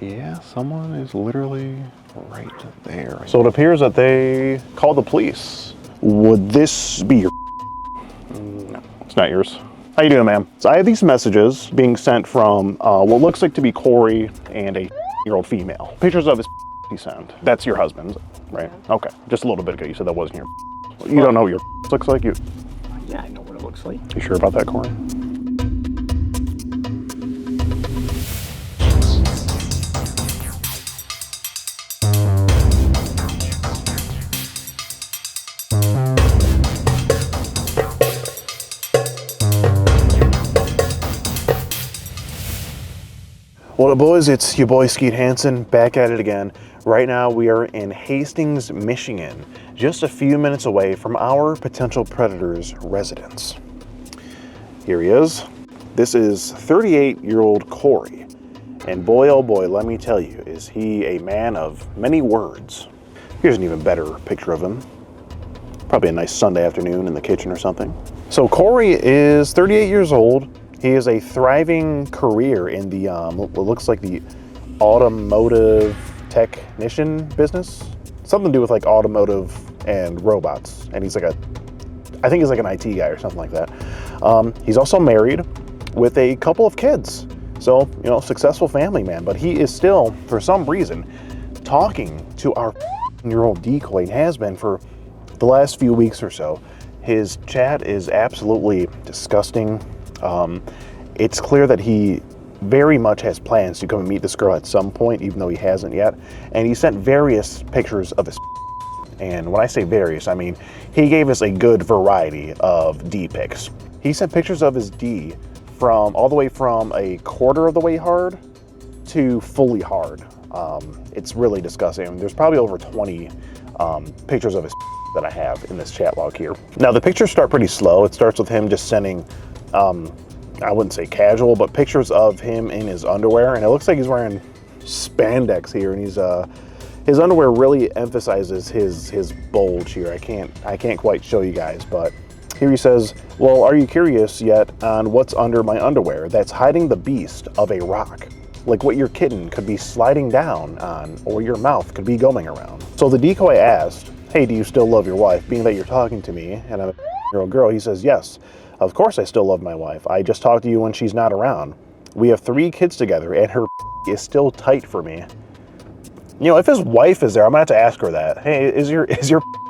Yeah, someone is literally right there. So it appears that they called the police. Would this be your? No, it's not yours. How you doing, ma'am? So I have these messages being sent from what looks like to be Corey and a year-old female. Pictures of his he sent. That's your husband, right? Yeah. Okay. Just a little bit ago you said that wasn't your. You don't know what your looks like? You? Yeah, I know what it looks like. You sure about that, Corey? What up, boys? It's your boy Skeet Hansen back at it again. Right now we are in Hastings, Michigan, just a few minutes away from our potential predator's residence. Here he is. This is 38-year-old Corey. And boy, oh boy, let me tell you, is he a man of many words. Here's an even better picture of him. Probably a nice Sunday afternoon in the kitchen or something. So Corey is 38 years old. He has a thriving career in the, what looks like the automotive technician business. Something to do with like automotive and robots. And he's like I think he's like an IT guy or something like that. He's also married with a couple of kids. So, you know, successful family man. But he is still, for some reason, talking to our year-old Decoy and has been for the last few weeks or so. His chat is absolutely disgusting. It's clear that he very much has plans to come and meet this girl at some point, even though he hasn't yet. And he sent various pictures of his. And when I say various, I mean he gave us a good variety of D pics. He sent pictures of his D from all the way from a quarter of the way hard to fully hard. It's really disgusting. I mean, there's probably over 20 pictures of his that I have in this chat log here. Now the pictures start pretty slow. It starts with him just sending I wouldn't say casual, but pictures of him in his underwear, and it looks like he's wearing spandex here, and he's his underwear really emphasizes his bulge here. I can't quite show you guys, but here he says, well, are you curious yet on what's under my underwear that's hiding the beast of a rock, like what your kitten could be sliding down on, or your mouth could be going around? So the Decoy asked, hey, do you still love your wife, being that you're talking to me and I'm a year-old girl? He says, yes. Of course I still love my wife. I just talk to you when she's not around. We have 3 kids together and her is still tight for me. You know, if his wife is there, I'm gonna have to ask her that. Hey, is your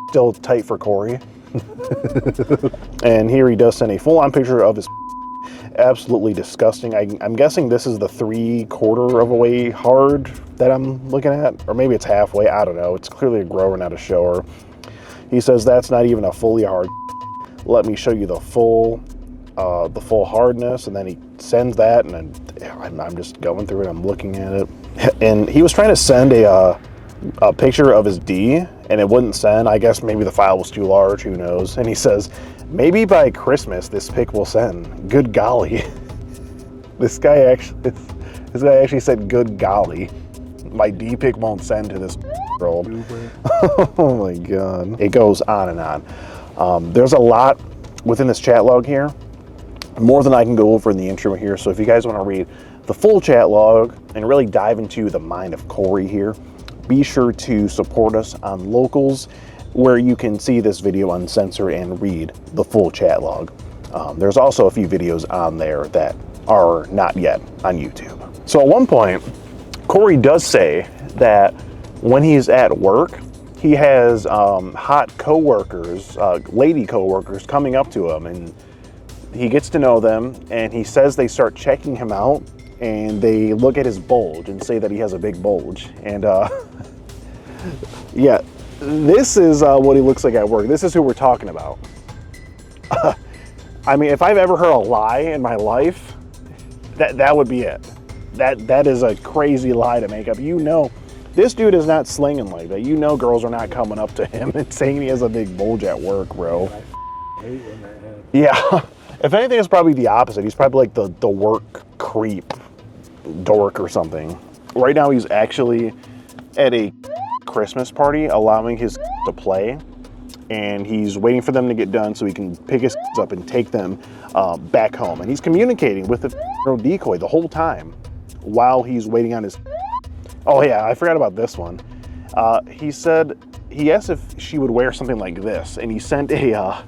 still tight for Corey? And here he does send a full-on picture of his absolutely disgusting. I'm guessing this is the 3/4 of a way hard that I'm looking at, or maybe it's halfway, I don't know. It's clearly a grower, not a shower. He says that's not even a fully hard. Let me show you the full hardness, and then he sends that, and then I'm just going through it. I'm looking at it, and he was trying to send a picture of his D, and it wouldn't send. I guess maybe the file was too large. Who knows? And he says, maybe by Christmas this pic will send. Good golly, this guy actually said, good golly, my D pic won't send to this girl. Oh my God! It goes on and on. There's a lot within this chat log here, more than I can go over in the intro here. So if you guys want to read the full chat log and really dive into the mind of Corey here, be sure to support us on Locals, where you can see this video uncensored and read the full chat log. There's also a few videos on there that are not yet on YouTube. So at one point, Corey does say that when he's at work, he has hot coworkers, lady coworkers coming up to him, and he gets to know them, and he says they start checking him out, and they look at his bulge and say that he has a big bulge. And yeah, this is what he looks like at work. This is who we're talking about. I mean, if I've ever heard a lie in my life, that would be it. That is a crazy lie to make up. You know, this dude is not slinging like that. You know girls are not coming up to him and saying he has a big bulge at work, bro. I hate when that happens. Yeah. If anything, it's probably the opposite. He's probably like the work creep dork or something. Right now, he's actually at a Christmas party allowing his to play. And he's waiting for them to get done so he can pick his up and take them back home. And he's communicating with the Decoy the whole time while he's waiting on his. Oh yeah, I forgot about this one. He asked if she would wear something like this, and he sent a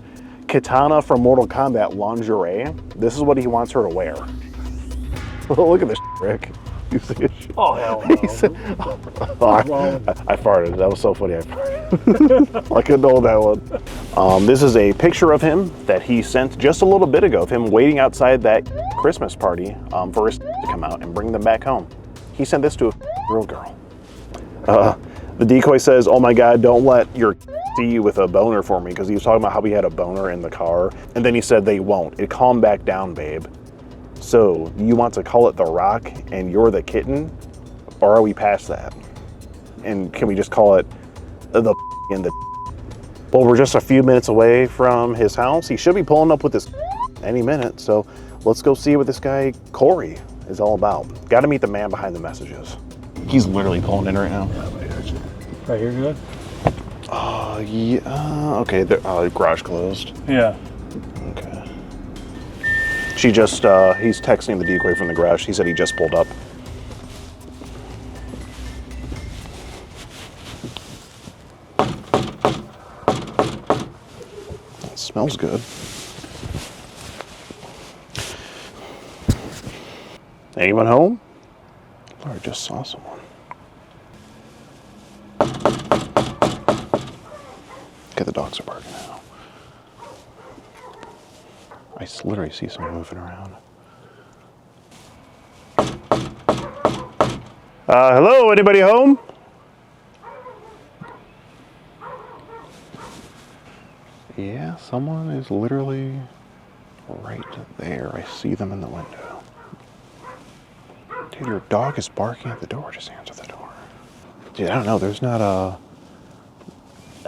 katana from Mortal Kombat lingerie. This is what he wants her to wear. Look at this, Rick. You see it? Oh, hell no. I farted. That was so funny. I farted. I couldn't hold that one. This is a picture of him that he sent just a little bit ago of him waiting outside that Christmas party for his to come out and bring them back home. He sent this to a real girl. The decoy says, "Oh my God, don't let your see you with a boner for me," because he was talking about how he had a boner in the car. And then he said they won't. It calmed back down, babe. So, you want to call it the rock and you're the kitten? Or are we past that? And can we just call it the and the... Well, we're just a few minutes away from his house. He should be pulling up with this any minute. So, let's go see what this guy, Corey, is all about. Got to meet the man behind the messages. He's literally pulling in right now. Right here, good? Yeah, okay, the garage closed. Yeah. Okay. She just, he's texting the decoy from the garage. He said he just pulled up. It smells good. Anyone home? Oh, I just saw someone. Okay, the dogs are barking now. I literally see someone moving around. Hello, anybody home? Yeah, someone is literally right there. I see them in the window. Dude, your dog is barking at the door. Just answer the door. Dude, I don't know. There's not a...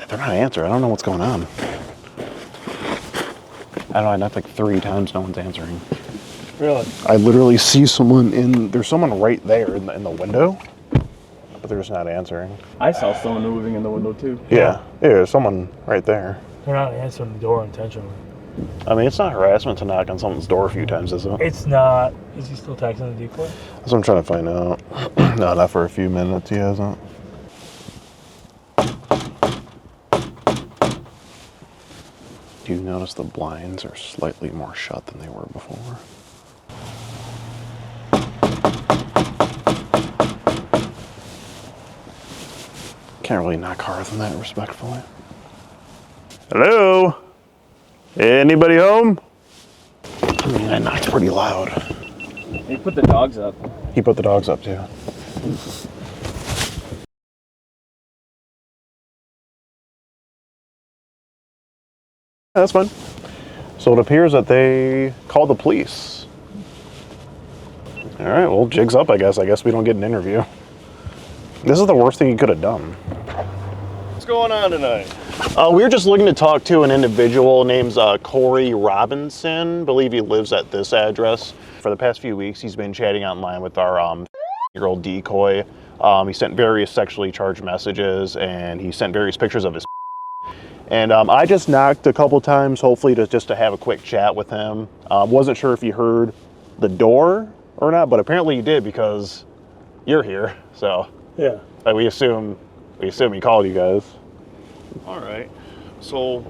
They're not answering. I don't know what's going on. I don't know, I knocked like 3 times, no one's answering. Really? I literally see someone there's someone right there in the window, but they're just not answering. I saw someone moving in the window too. Yeah, there's someone right there. They're not answering the door intentionally. I mean, it's not harassment to knock on someone's door a few times, is it? It's not. Is he still texting the decoy? That's what I'm trying to find out. No, not for a few minutes, he hasn't. Do you notice the blinds are slightly more shut than they were before? Can't really knock harder than that, respectfully. Hello? Anybody home? I mean, I knocked pretty loud. He put the dogs up. He put the dogs up too. That's fine. So it appears that they called the police. All right, well, jig's up, I guess. I guess we don't get an interview. This is the worst thing you could have done. What's going on tonight? We were just looking to talk to an individual named Corey Robinson. I believe he lives at this address. For the past few weeks, he's been chatting online with our year-old decoy. He sent various sexually charged messages, and he sent various pictures of his. And I just knocked a couple times, hopefully just to have a quick chat with him. Wasn't sure if you heard the door or not, but apparently you did because you're here. So Yeah. we assume he called you guys. All right. So,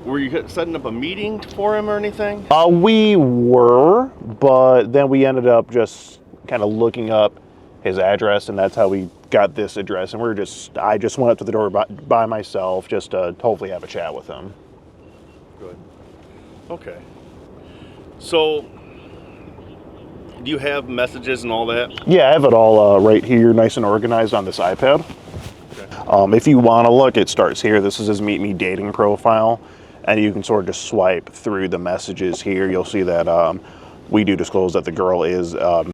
were you setting up a meeting for him or anything? We were, but then we ended up just kind of looking up his address, and that's how we got this address. And I just went up to the door by myself just to hopefully have a chat with him. Good. Okay. So, do you have messages and all that? Yeah, I have it all right here, nice and organized on this iPad. Okay. If you want to look, it starts here. This is his Meet Me dating profile, and you can sort of just swipe through the messages here. You'll see that we do disclose that the girl is. But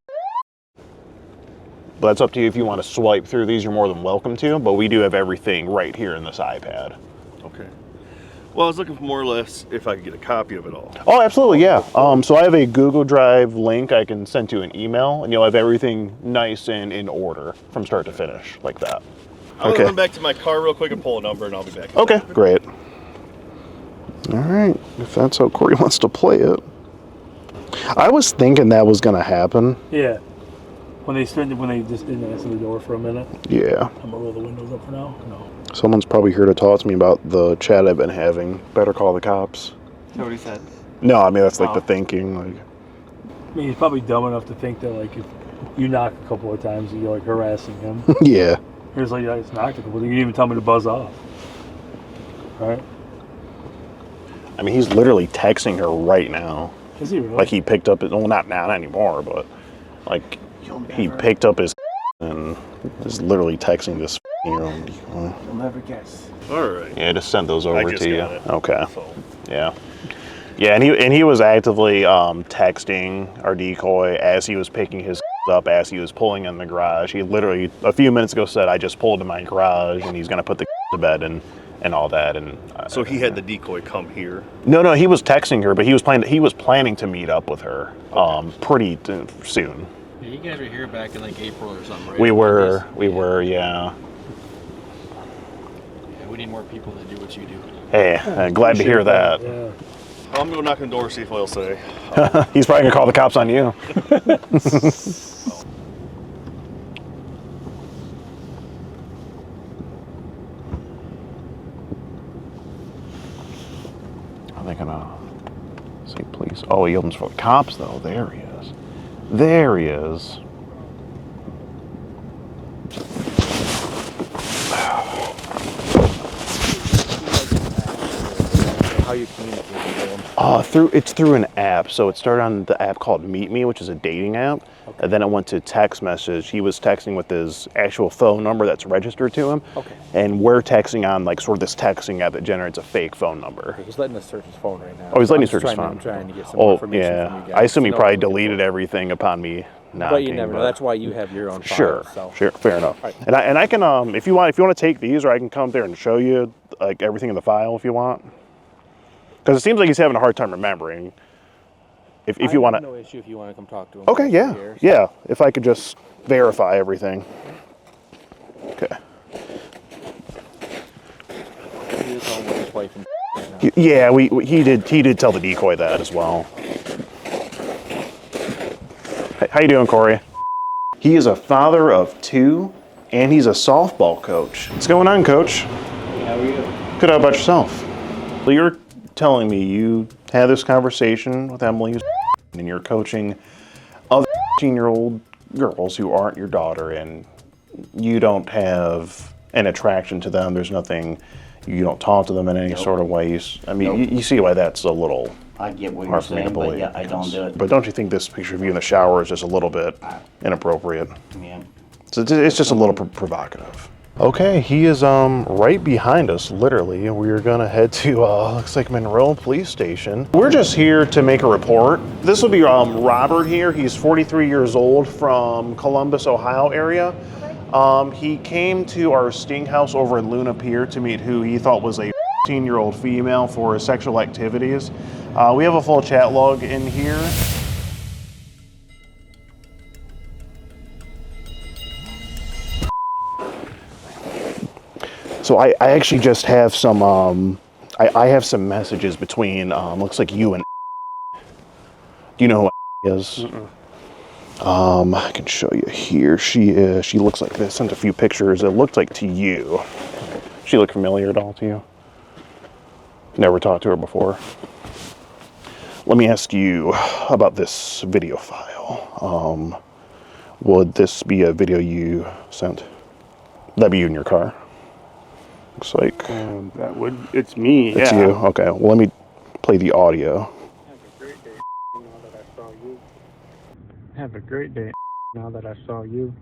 that's up to you. If you want to swipe through these, you're more than welcome to. But we do have everything right here in this iPad. Okay. Well, I was looking for more or less if I could get a copy of it all. Oh, absolutely, yeah. So I have a Google Drive link I can send to an email, and you'll have everything nice and in order from start to finish, like that. I'm gonna run back to my car real quick and pull a number, and I'll be back. Okay, great. All right, if that's how Corey wants to play it. I was thinking that was going to happen. Yeah. When they just didn't answer the door for a minute. Yeah. I'm gonna roll the windows up for now. No. Someone's probably here to talk to me about the chat I've been having. Better call the cops. Is that what he said? No, I mean that's like Oh. the thinking. Like, I mean, he's probably dumb enough to think that like if you knock a couple of times, you're like harassing him. yeah. He was like, yeah, it's knocked a couple. You didn't even tell me to buzz off. Right? I mean, he's literally texting her right now. Is he really? Like he picked up his, well, not now anymore, but like he picked up his and is literally texting this. You'll never guess. All right. Yeah, just send those I over just to you. got it. Okay. So, Yeah. Yeah, and he was actively texting our decoy as he was picking his up, as he was pulling in the garage. He literally a few minutes ago said, "I just pulled in my garage," and he's gonna put the to bed and all that. And so he had the decoy come here. no, he was texting her, but he was planning to meet up with her pretty soon. Yeah, you guys were here back in like April or something, right? We were, Yeah, we need more people that do what you do. Hey, glad to hear that. Yeah. I'm gonna go knock on the door, see what he'll say. He's probably gonna call the cops on you. Are they gonna say please? Oh, he opens for the cops though. There he is. There he is. How you communicate with him? It's through an app. So it started on the app called Meet Me, which is a dating app. Okay. And then it went to text message. He was texting with his actual phone number that's registered to him. Okay. And we're texting on like sort of this texting app that generates a fake phone number. He's letting us search his phone right now. Oh, he's letting I'm you search his just phone. I'm trying to get some more information from you guys. I assume he to know probably what we're looking deleted for. everything upon me knocking. But you never know. That's why you have your own file. Sure, So. sure, fair enough. Right. And I can if you want to take these, or I can come there and show you like everything in the file if you want. Because it seems like he's having a hard time remembering. If you want to. No issue if you want to come talk to him. Okay, yeah, Here, so. yeah. If I could just verify everything. Okay. He is home with his wife and right now. Yeah, he did tell the decoy that as well. Hey, how you doing, Corey? He is a father of 2, and he's a softball coach. What's going on, Coach? How are you? Good. How about yourself? Well, you're telling me you had this conversation with Emily, and you're coaching other 15-year-old girls who aren't your daughter, and you don't have an attraction to them. There's nothing. You don't talk to them in any sort of ways. I mean, you see why that's a little I get what you're hard for me to saying, but believe. yeah, I don't do it. But don't you think this picture of you in the shower is just a little bit inappropriate? Yeah. So it's just a little provocative. Okay, he is right behind us, literally. We're gonna head to looks like Monroe Police Station. We're just here to make a report. This will be Robert here. He's 43 years old from Columbus, Ohio area. He came to our sting house over in Luna Pier to meet who he thought was a 15-year-old female for his sexual activities. We have a full chat log in here. So I actually just have some I have some messages between looks like you and do you know who is? I can show you here. She looks like this. Sent a few pictures. It looked like to you. She look familiar at all to you? Never talked to her before. Let me ask you about this video file. Would this be a video you sent? That'd be you in your car. Looks like That would, it's me, it's yeah. you. Okay, well let me play the audio. Have a great day now that I saw you.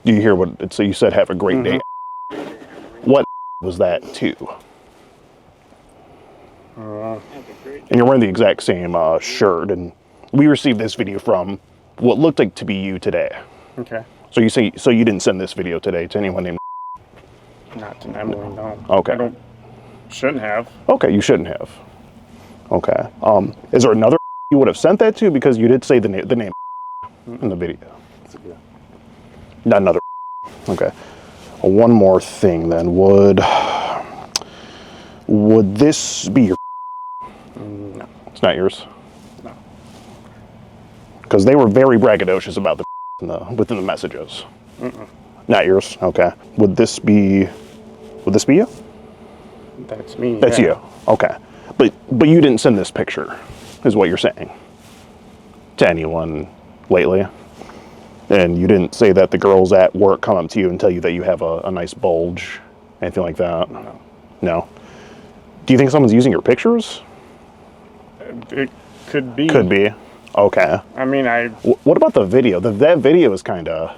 Do you hear what it? So you said have a great day. What was that too? And you're wearing the exact same shirt, and we received this video from what looked like to be you today. Okay. So you say you didn't send this video today to anyone named? Not to Emily, no. Okay. Shouldn't have. Okay, you shouldn't have. Okay. Is there another you would have sent that to, because you did say the name in the video? Not another. Okay. One more thing then. Would this be your? No. It's not yours. No. Because they were very braggadocious about within the messages. Not yours. Okay. Would this be you? That's me. That's you. Okay. But you didn't send this picture, is what you're saying, to anyone lately? And you didn't say that the girls at work come up to you and tell you that you have a nice bulge, anything like that? No. No. Do you think someone's using your pictures? It could be. Could be. Okay. I mean, What about the video? That video is kind of...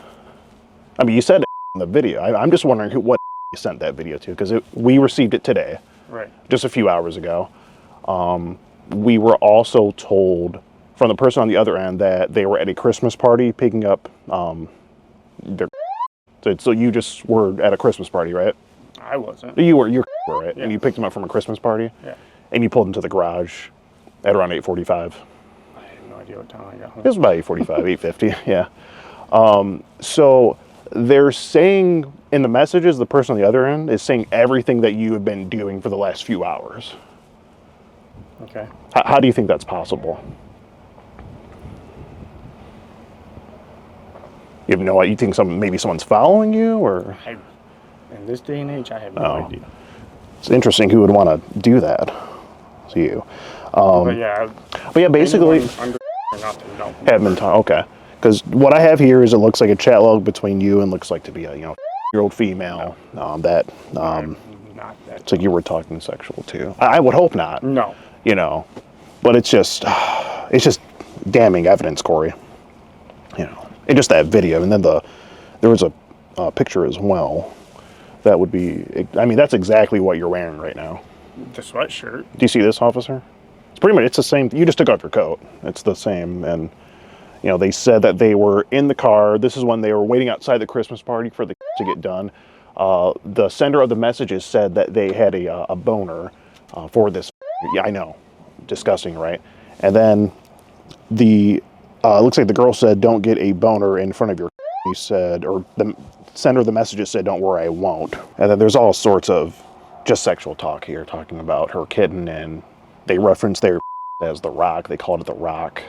I mean, you said in the video. I'm just wondering what you sent that video to, because we received it today, right. just a few hours ago. We were also told from the person on the other end that they were at a Christmas party picking up their... So you just were at a Christmas party, right? I wasn't. You were, right? Yeah. And you picked them up from a Christmas party? Yeah. And you pulled into the garage at around 8:45? I have no idea what time I got home. It was about 8:45, 8:50, yeah. So they're saying in the messages, the person on the other end is saying everything that you have been doing for the last few hours. Okay. How do you think that's possible? You have no idea? You think maybe someone's following you, or? In this day and age, I have no idea. It's interesting who would want to do that to you. But yeah, basically, under nothing, no. have been okay. Because what I have here is it looks like a chat log between you and looks like to be a year-old female Not that. so you were talking sexual too. I would hope not. No. But it's just damning evidence, Corey. And just that video, and then there was a picture as well. That would be, I mean, that's exactly what you're wearing right now. The sweatshirt. Do you see this, officer? It's pretty much, it's the same. You just took off your coat. It's the same. And, they said that they were in the car. This is when they were waiting outside the Christmas party for the to get done. The sender of the messages said that they had a boner for this. Yeah, I know. Disgusting, right? And then looks like the girl said, "Don't get a boner in front of your." He said, or the sender of the messages said, "Don't worry, I won't." And then there's all sorts of just sexual talk here, talking about her kitten, and they reference their as the Rock. They called it the Rock.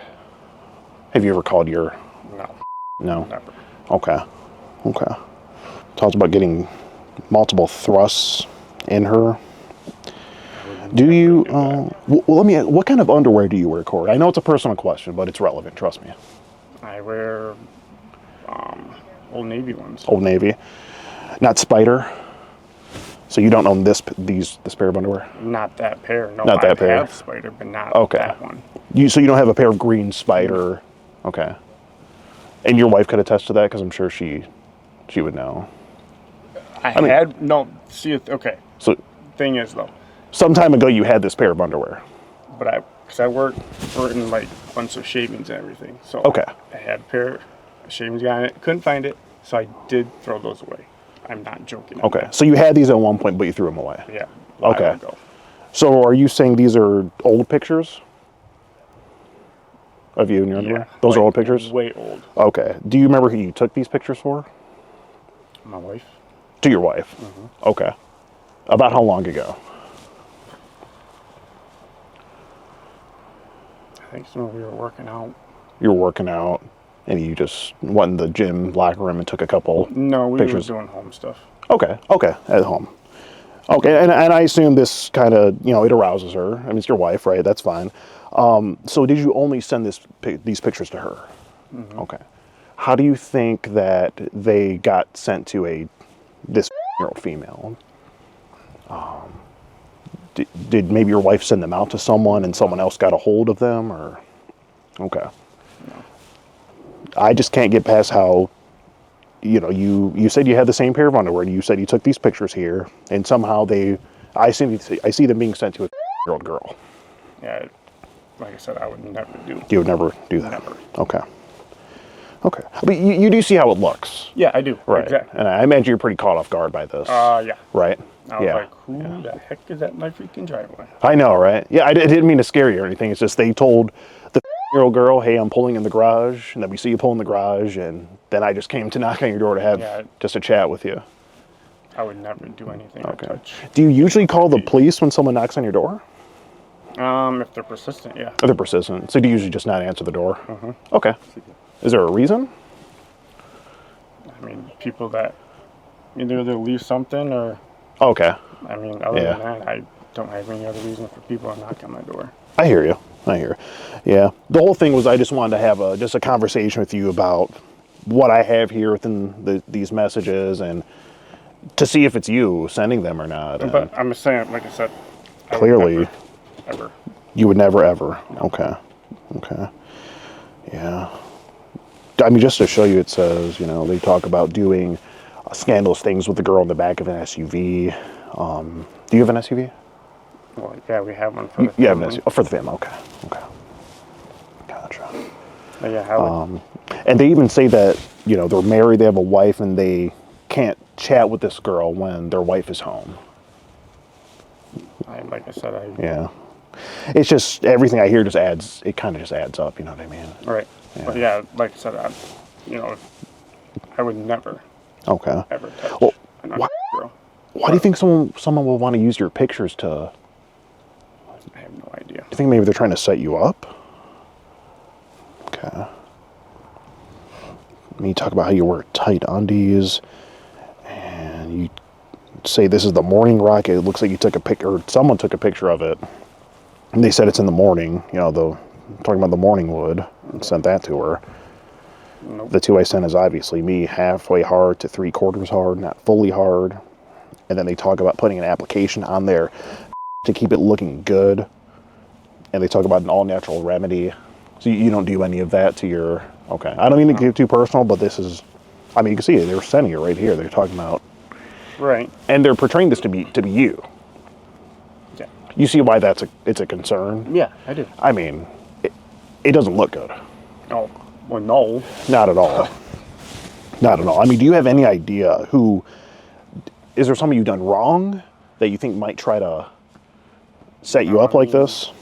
Have you ever called your? No. No. Never. Okay. Talks about getting multiple thrusts in her. Do you? Well, let me. What kind of underwear do you wear, Corey? I know it's a personal question, but it's relevant. Trust me. I wear Old Navy ones. Old Navy, not Spider. So you don't own this pair of underwear? Not that pair. No, Not that pair. I have Spider, but not that one. So you don't have a pair of green Spider? Okay. And your wife could attest to that, because I'm sure she would know. I mean, had no. See it. Okay. So thing is though, some time ago you had this pair of underwear. but because I worked in like a bunch of shavings and everything, so Okay. I had a pair of shavings on it. Couldn't find it, so I did throw those away. I'm not joking. Okay. So you had these at one point, but you threw them away. Yeah. Okay. While ago. So are you saying these are old pictures of you in your underwear? Yeah. Those are like, old pictures? Way old. Okay. Do you remember who you took these pictures for? My wife. To your wife? Mm-hmm. Okay. About how long ago? I think so. We were working out. You were working out, and you just went in the gym locker room and took a couple No, we pictures. were doing home stuff. Okay, at home. Okay, and I assume this kind of, it arouses her. I mean, it's your wife, right? That's fine. So did you only send these pictures to her? Mm-hmm. Okay. How do you think that they got sent to this year-old female? Did maybe your wife send them out to someone and someone else got a hold of them, or? Okay. No. I just can't get past how, you said you had the same pair of underwear, and you said you took these pictures here, and somehow I see them being sent to a year-old girl. Yeah, like I said, I would never do. You would never do that? Never. Okay. But you do see how it looks. Yeah, I do. Right. Exactly. And I imagine you're pretty caught off guard by this. Yeah. Right? I was like, who the heck is that in my freaking driveway? I know, right? Yeah, I didn't mean to scare you or anything. It's just they told the year-old girl, "Hey, I'm pulling in the garage," and then we see you pull in the garage, and then I just came to knock on your door to have just a chat with you. I would never do anything or touch. Do you usually call the police when someone knocks on your door? If they're persistent, yeah. They're persistent. So do you usually just not answer the door? Mm-hmm. Okay. Is there a reason? I mean, people that either they'll leave something or, Okay. I mean, other Yeah. than that, I don't have any other reason for people to knock on my door. I hear you. Yeah. The whole thing was I just wanted to have just a conversation with you about what I have here within these messages and to see if it's you sending them or not. But I'm just saying, like I said, I would Clearly. never, ever. You would never, ever. Okay. Yeah. I mean, just to show you, it says, they talk about doing scandalous things with the girl in the back of an SUV. Do you have an SUV? Well, yeah, we have one for the You have an family. SUV. Oh, for the family. Okay. Gotcha. But yeah, how would, And they even say that, they're married, they have a wife, and they can't chat with this girl when their wife is home. like I said, Yeah. It's just, everything I hear it kind of just adds up, you know what I mean? right. Yeah. But yeah, like I said, I would never, Okay. ever touch Well, an why- girl. Why do you think someone will want to use your pictures to, I have no idea. do you think maybe they're trying to set you up? Okay. You talk about how you wear tight undies, and you say this is the morning rocket. It looks like you took a picture, or someone took a picture of it, and they said it's in the morning. Talking about the morning wood, and sent that to her. Nope. The two I sent is obviously me, halfway hard to 3/4 hard, not fully hard. And then they talk about putting an application on there to keep it looking good. And they talk about an all-natural remedy. So you don't do any of that to your... Okay. I don't mean to get too personal, but this is... I mean, you can see it. They're sending it right here. They're talking about... Right. And they're portraying this to be you. Yeah. You see why it's a concern? Yeah, I do. I mean, it doesn't look good. Oh, well, no. Not at all. Not at all. I mean, do you have any idea who... Is there something you've done wrong that you think might try to set you up like this?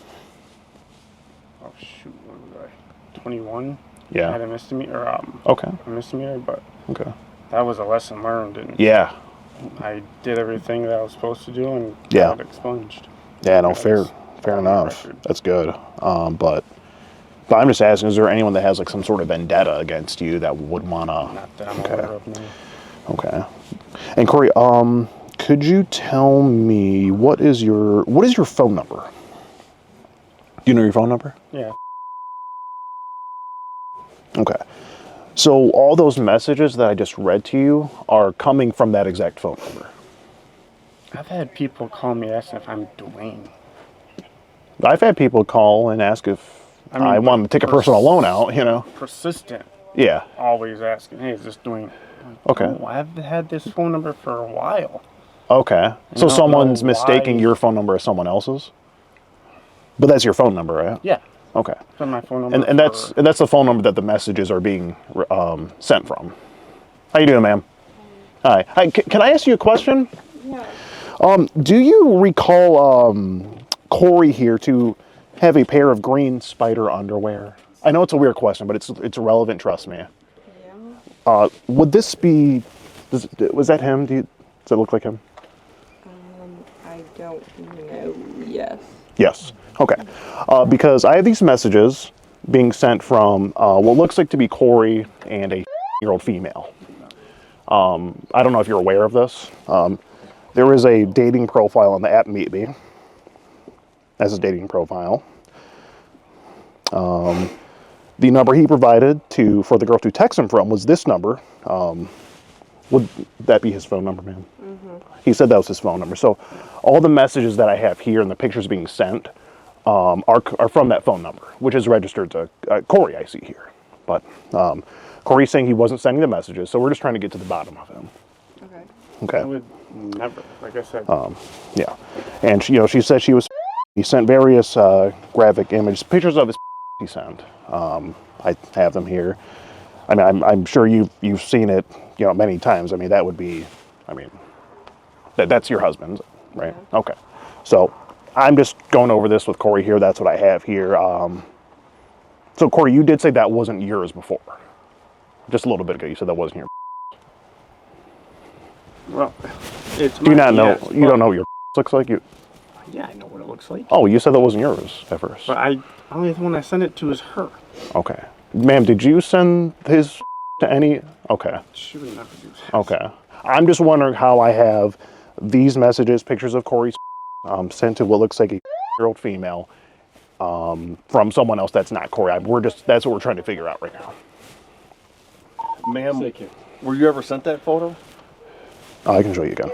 Oh shoot, what was I? 21. Yeah. I had a misdemeanor, Okay. a misdemeanor, but Okay. that was a lesson learned, and Yeah. I did everything that I was supposed to do, and Yeah. got expunged. Yeah, no, That fair was on my enough. record. That's good. But I'm just asking, is there anyone that has like some sort of vendetta against you that would want to... Not that I'm Okay. aware of, no. Okay. And Corey, could you tell me what is your phone number? Do you know your phone number? Yeah. Okay. So all those messages that I just read to you are coming from that exact phone number. I've had people call me asking if I'm Dwayne. I've had people call and ask if I mean, I want to take a personal loan out, Persistent, Yeah. always asking, hey, is this Dwayne? Okay. Oh, I've had this phone number for a while. Okay. So don't someone's know mistaking why. your phone number as someone else's? But that's your phone number, right? Yeah, Okay. that's my phone number. And that's the phone number that the messages are being sent from. How you doing, ma'am? Hi. Hi. Can I ask you a question? Yeah. Do you recall Corey here to have a pair of green spider underwear? I know it's a weird question, but it's relevant. Trust me. Yeah. Would this be? Was that him? Does it look like him? I don't know. Yes. Yes. Okay. Because I have these messages being sent from what looks like to be Corey and a year-old female. I don't know if you're aware of this. There is a dating profile on the app Meet Me. As a dating profile. The number he provided for the girl to text him from was this number. Would that be his phone number, ma'am? Mm-hmm. He said that was his phone number. So all the messages that I have here and the pictures being sent are from that phone number, which is registered to Corey, I see here. But Corey's saying he wasn't sending the messages, so we're just trying to get to the bottom of him. Okay. Okay. I would never, like I said. Yeah. And she said he sent various graphic images, pictures of his he sent. I have them here. I mean, I'm sure you've seen it, many times. I mean, that would be, that's your husband, right? Yeah. Okay. So I'm just going over this with Corey here. That's what I have here. So Corey, you did say that wasn't yours before. Just a little bit ago, you said that wasn't your. Well, it's Do you not know? yes, You don't know what your looks like? You. Yeah, I know what it looks like. Oh, you said that wasn't yours at first. But only the one I sent it to is her. Okay. Ma'am, did you send his to any? Okay. She would never do that. Okay. I'm just wondering how I have these messages, pictures of Corey's sent to what looks like a year-old female from someone else that's not Corey. That's what we're trying to figure out right now. Ma'am, were you ever sent that photo? I can show you again.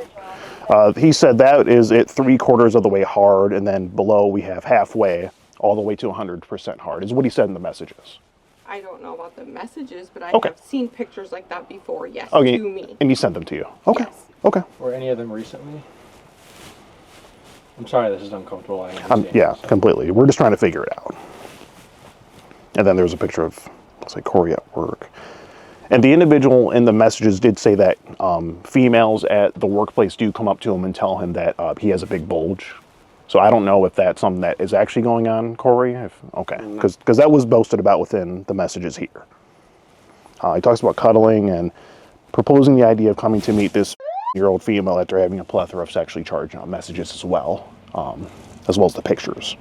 He said that is it 3/4 of the way hard, and then below we have halfway, all the way to 100% hard, is what he said in the messages. I don't know about the messages, but I Okay. have seen pictures like that before, yes, Okay. to me. And he sent them to you. Okay. Yes. Okay. Were any of them recently? I'm sorry, this is uncomfortable. I understand. Yeah, completely. We're just trying to figure it out. And then there's a picture of, looks like Corey at work. And the individual in the messages did say that females at the workplace do come up to him and tell him that he has a big bulge. So I don't know if that's something that is actually going on, Corey. Okay, because that was boasted about within the messages here. He talks about cuddling and proposing the idea of coming to meet this year-old female after having a plethora of sexually charged messages as well as the pictures.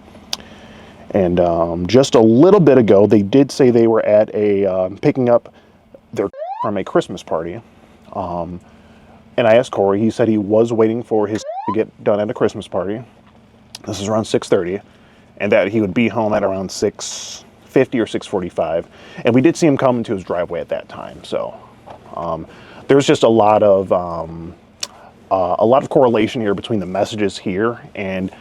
And just a little bit ago, they did say they were at a picking up their from a Christmas party. And I asked Corey, he said he was waiting for his to get done at a Christmas party. This is around 6:30, and that he would be home at around 6:50 or 6:45. And we did see him come into his driveway at that time. So there's just a lot of correlation here between the messages here and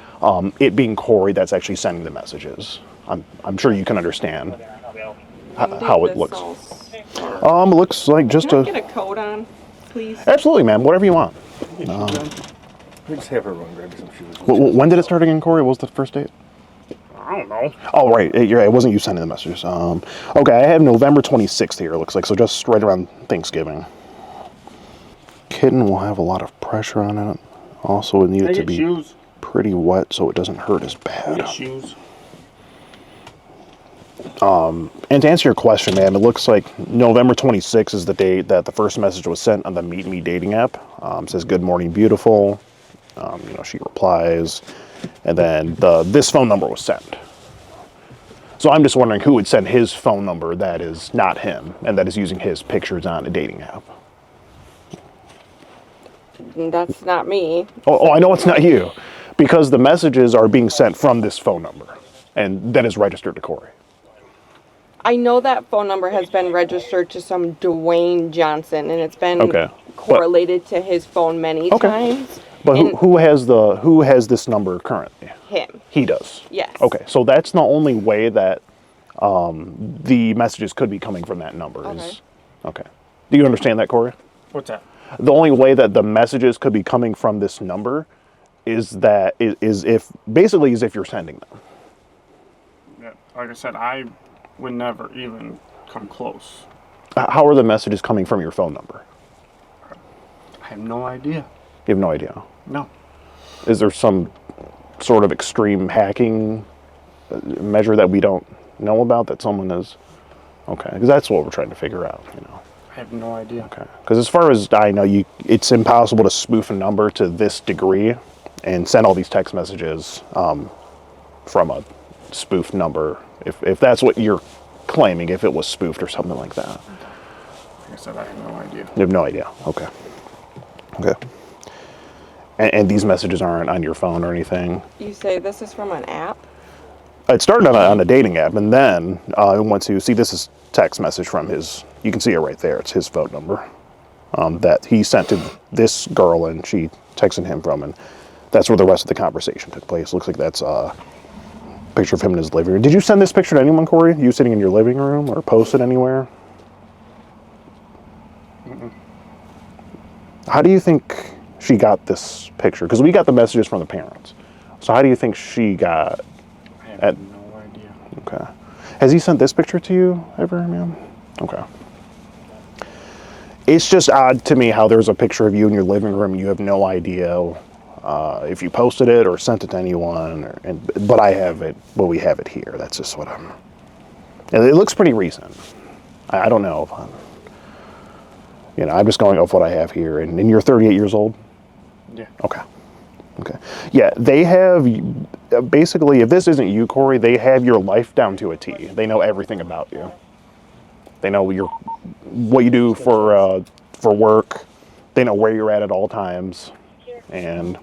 it being Corey that's actually sending the messages. I'm sure you can understand how it looks. It looks like just Can I get a coat on, please? Absolutely, ma'am. Whatever you want. We just have her run grab some shoes. When did it start again, Corey? What was the first date? I don't know. Oh, right. You're right. It wasn't you sending the messages. Okay, I have November 26th here, it looks like. So just right around Thanksgiving. Kitten will have a lot of pressure on it. Also, it needed to be shoes. pretty wet so it doesn't hurt as bad. Get shoes. And to answer your question, ma'am, it looks like November 26th is the date that the first message was sent on the Meet Me dating app. It says, "Good morning, beautiful." She replies, and then this phone number was sent. So I'm just wondering who would send his phone number that is not him and that is using his pictures on a dating app. That's not me. Oh, I know it's not you, because the messages are being sent from this phone number, and that is registered to Corey. I know that phone number has been registered to some Dwayne Johnson, and it's been correlated to his phone many times. But who has this number currently? Him. He does. Yes. Okay, so that's the only way that the messages could be coming from that number. Okay. Do you understand that, Corey? What's that? The only way that the messages could be coming from this number is if you're sending them. Yeah, like I said, I would never even come close. How are the messages coming from your phone number? I have no idea. You have no idea. No. Is there some sort of extreme hacking measure that we don't know about that someone is? Okay, because that's what we're trying to figure out, I have no idea. Okay, because as far as I know, it's impossible to spoof a number to this degree and send all these text messages from a spoofed number. If that's what you're claiming, if it was spoofed or something like that. Like I said, I have no idea. You have no idea. Okay. And these messages aren't on your phone or anything? You say this is from an app? It started on a dating app, and then I went to see, this is text message from his, you can see it right there, it's his phone number that he sent to this girl, and she texted him from, and that's where the rest of the conversation took place. Looks like that's a picture of him in his living room. Did you send this picture to anyone, Corey? You sitting in your living room or post it anywhere? How do you think she got this picture? Because we got the messages from the parents. So how do you think she got? I have no idea. Okay. Has he sent this picture to you ever, ma'am? Okay. It's just odd to me how there's a picture of you in your living room. You have no idea if you posted it or sent it to anyone. But I have it. Well, we have it here. That's just what I'm. And it looks pretty recent. I don't know if I'm just going off what I have here. And you're 38 years old? Yeah. Okay. Okay. Yeah, they have, basically, if this isn't you, Corey, they have your life down to a T. They know everything about you. They know what you do for work. They know where you're at all times. And,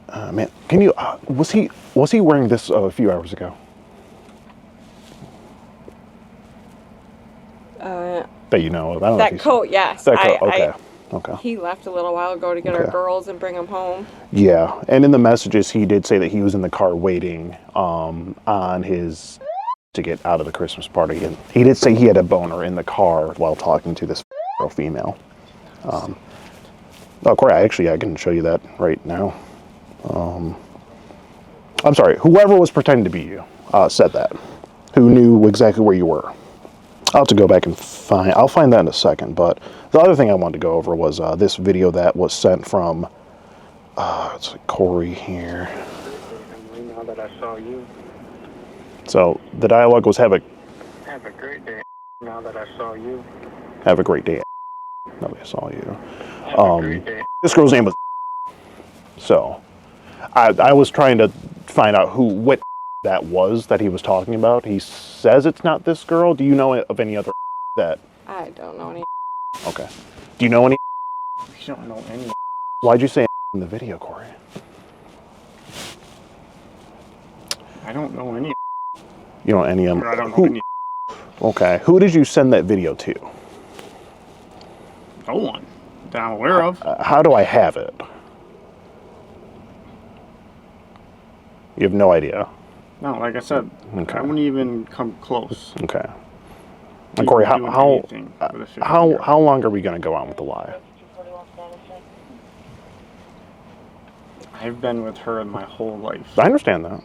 man, can you, was he wearing this a few hours ago? That you know of? I don't know if That coat, yes. That coat, okay. Okay. He left a little while ago to get our girls and bring them home. Yeah, and in the messages, he did say that he was in the car waiting on his to get out of the Christmas party, and he did say he had a boner in the car while talking to this female. Oh, Corey, I can show you that right now. I'm sorry, whoever was pretending to be you said that, who knew exactly where you were. I'll have to go back and I'll find that in a second, but the other thing I wanted to go over was this video that was sent from, it's like Corey here. Now that I saw you. So the dialogue was Have a great day. Now that I saw you. have a great day. Now that I saw you. Have a great day. This girl's name was. So I was trying to find out what that was that he was talking about. He says it's not this girl. Do you know of any other that? I don't know any. Okay. Do you know any? You don't know any. Why'd you say in the video, Corey? I don't know any. You know any of them? I don't know any. Okay. Who did you send that video to? No one that I'm aware of. How do I have it? You have no idea. No, like I said, Okay. I wouldn't even come close. Okay. And Corey, Doing anything with a 50-year-old. how long are we going to go on with the lie? I've been with her my whole life. I understand that.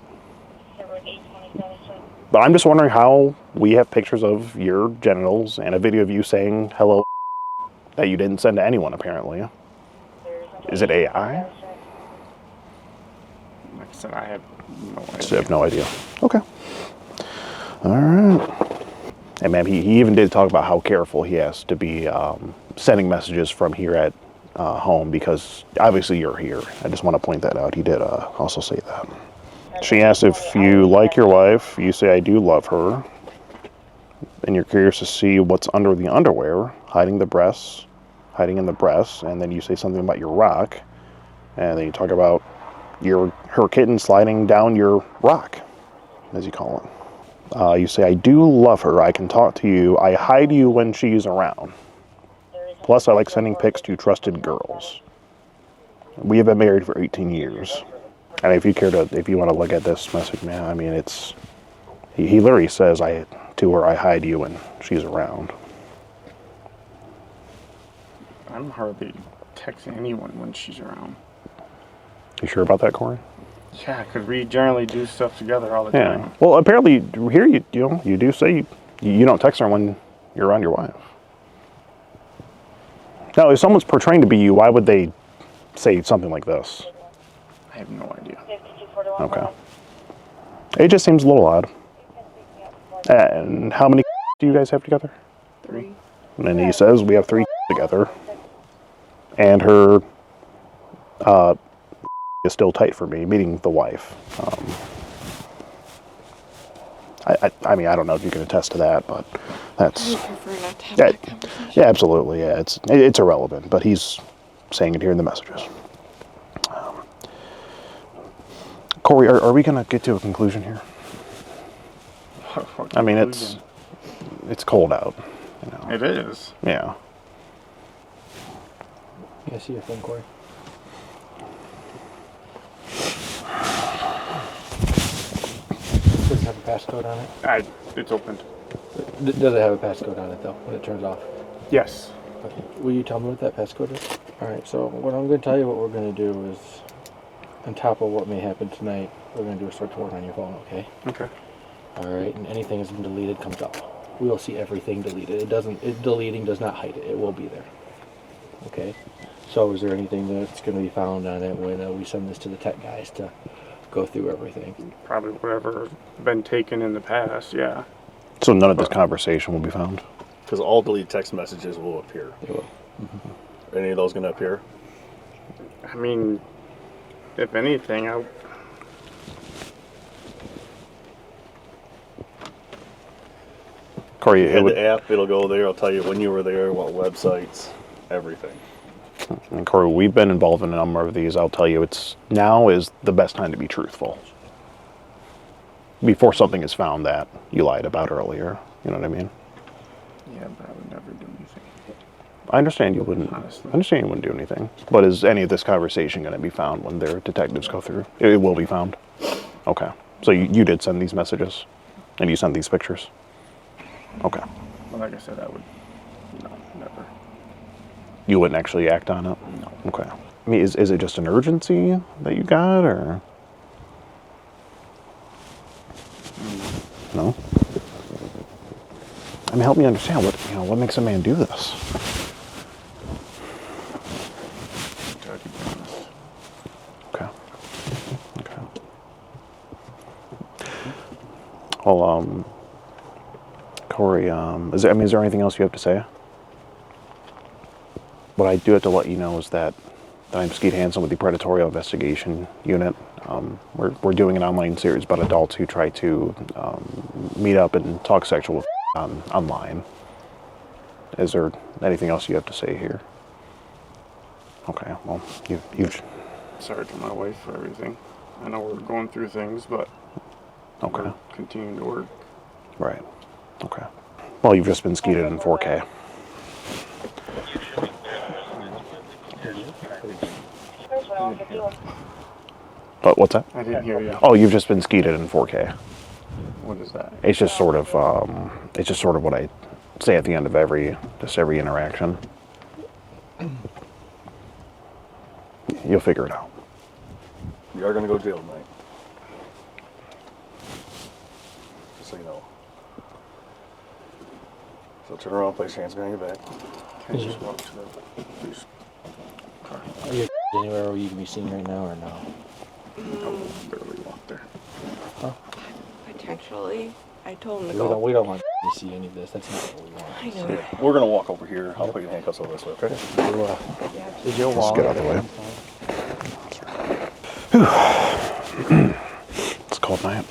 But I'm just wondering how we have pictures of your genitals and a video of you saying hello that you didn't send to anyone, apparently. Is it AI? Like I said, I have no idea. I have no idea. Okay. All right. And man, he even did talk about how careful he has to be sending messages from here at home because obviously you're here. I just want to point that out. He did also say that. She asked if you like your wife. You say, I do love her. And you're curious to see what's under the underwear, hiding in the breasts. And then you say something about your rock. And then you talk about her kitten sliding down your rock, as you call it. You say, I do love her. I can talk to you. I hide you when she's around. Plus, I like sending pics to trusted girls. We have been married for 18 years. And if you want to look at this message, man, I mean, he literally says to her, I hide you when she's around. I'm hardly texting anyone when she's around. You sure about that, Corey? Yeah, because we generally do stuff together all the time. Yeah. Well, apparently here you do say you don't text her when you're around your wife. Now, if someone's portraying to be you, why would they say something like this? I have no idea. Okay. It just seems a little odd. And how many do you guys have together? 3. And he says we have 3 together. And her is still tight for me, meaning the wife. I mean, I don't know if you can attest to that, but that's... I prefer not to have Yeah, that conversation. yeah, absolutely. Yeah, it's irrelevant, but he's saying it here in the messages. Corey, are we going to get to a conclusion here? I mean, it's cold out. You know. It is. Yeah. Yeah, see your phone, Corey. Does it have a passcode on it? It's opened. Does it have a passcode on it, though, when it turns off? Yes. Okay. Will you tell me what that passcode is? Alright, so what I'm going to tell you what we're going to do is, on top of what may happen tonight, we're going to do a search warrant on your phone, okay? Okay. Alright, and anything that's been deleted comes up. We will see everything deleted. Deleting does not hide it. It will be there. Okay? So is there anything that's going to be found on it when we send this to the tech guys to go through everything? Probably whatever been taken in the past, yeah. So none of this conversation will be found? Because all deleted text messages will appear. It will. Are any of those going to appear? I mean, if anything, Corey, You had the app, it'll go there. I'll tell you when you were there, what websites, everything. and Corey, we've been involved in a number of these. I'll tell you, now is the best time to be truthful. Before something is found that you lied about earlier. You know what I mean? yeah, but I would never do anything. I understand you wouldn't. Honestly. I understand you wouldn't do anything. But is any of this conversation going to be found when their detectives go through? It will be found. Okay. So you did send these messages, and you sent these pictures. Okay. Well, like I said, I would, no, never. You wouldn't actually act on it. No. Okay. I mean, is it just an urgency that you got, or no? I mean, help me understand what makes a man do this. Try to be honest. Okay. Okay. Well, Corey, is there anything else you have to say? What I do have to let you know is that I'm Skeet Hansen with the Predatorial Investigation Unit. We're doing an online series about adults who try to meet up and talk sexual online. Is there anything else you have to say here? Okay, well, you've... Sorry to my wife for everything. I know we're going through things, but Okay, we're continuing to work. right, okay. Well, you've just been skeeted in 4K. But what's that? I didn't hear you. Oh, you've just been skeeted in 4K. What is that? It's just sort of what I say at the end of every interaction. You'll figure it out. You are going to go to jail tonight. Just so you know. So turn around, place your hands behind your back. Can I just walk to the police car? Are you anywhere where you can be seen right now or no? I'll barely walk there. Potentially. I told him to We go. don't want to see any of this. That's not what we want. I know. We're going to walk over here. I'll put your handcuffs over this way, okay? Is your Just wall? get out of the way. It's a cold night.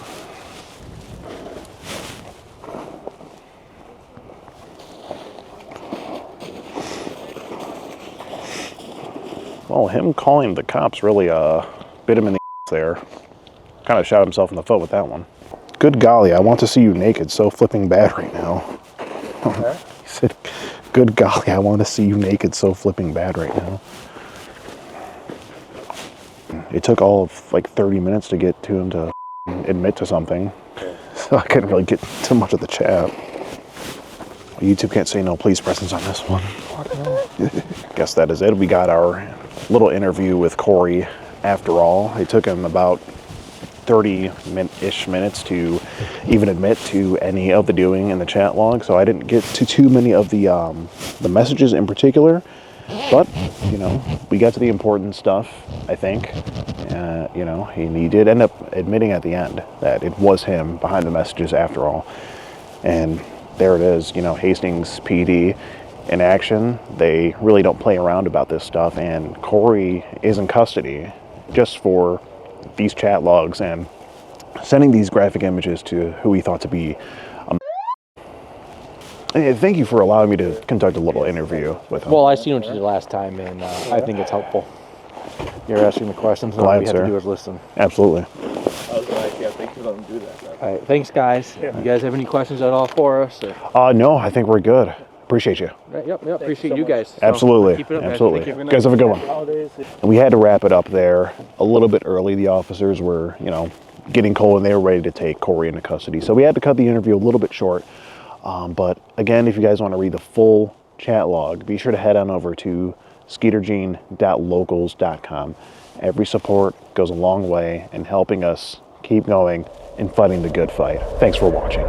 Well, him calling the cops really bit him in the there. Kind of shot himself in the foot with that one. Good golly, I want to see you naked so flipping bad right now. He said, good golly, I want to see you naked so flipping bad right now. It took all of like 30 minutes to get to him to admit to something. So I couldn't really get too much of the chat. YouTube can't say no police presence on this one. Guess that is it. We got our little interview with Corey after all. It took him about 30-ish minutes to even admit to any of the doing in the chat log, so I didn't get to too many of the messages in particular, but we got to the important stuff, I think. He did end up admitting at the end that it was him behind the messages after all, and there it is. Hastings PD in action. They really don't play around about this stuff, and Corey is in custody just for these chat logs and sending these graphic images to who he thought to be thank you for allowing me to conduct a little interview with him. Well, I seen what you did last time, and I think it's helpful. You're asking the questions, and all Glad, we have sir. to do is listen. Absolutely. I was like, yeah, thank you for letting me do that. All right, thanks, guys. You guys have any questions at all for us? Or? No, I think we're good. Appreciate you. Right, yep. Appreciate you guys. So, Absolutely. keep it up, guys. Absolutely. Thank you. Guys, have a good one. We had to wrap it up there a little bit early. The officers were, getting cold and they were ready to take Corey into custody. So we had to cut the interview a little bit short. But again, if you guys want to read the full chat log, be sure to head on over to skeetergene.locals.com. Every support goes a long way in helping us keep going and fighting the good fight. Thanks for watching.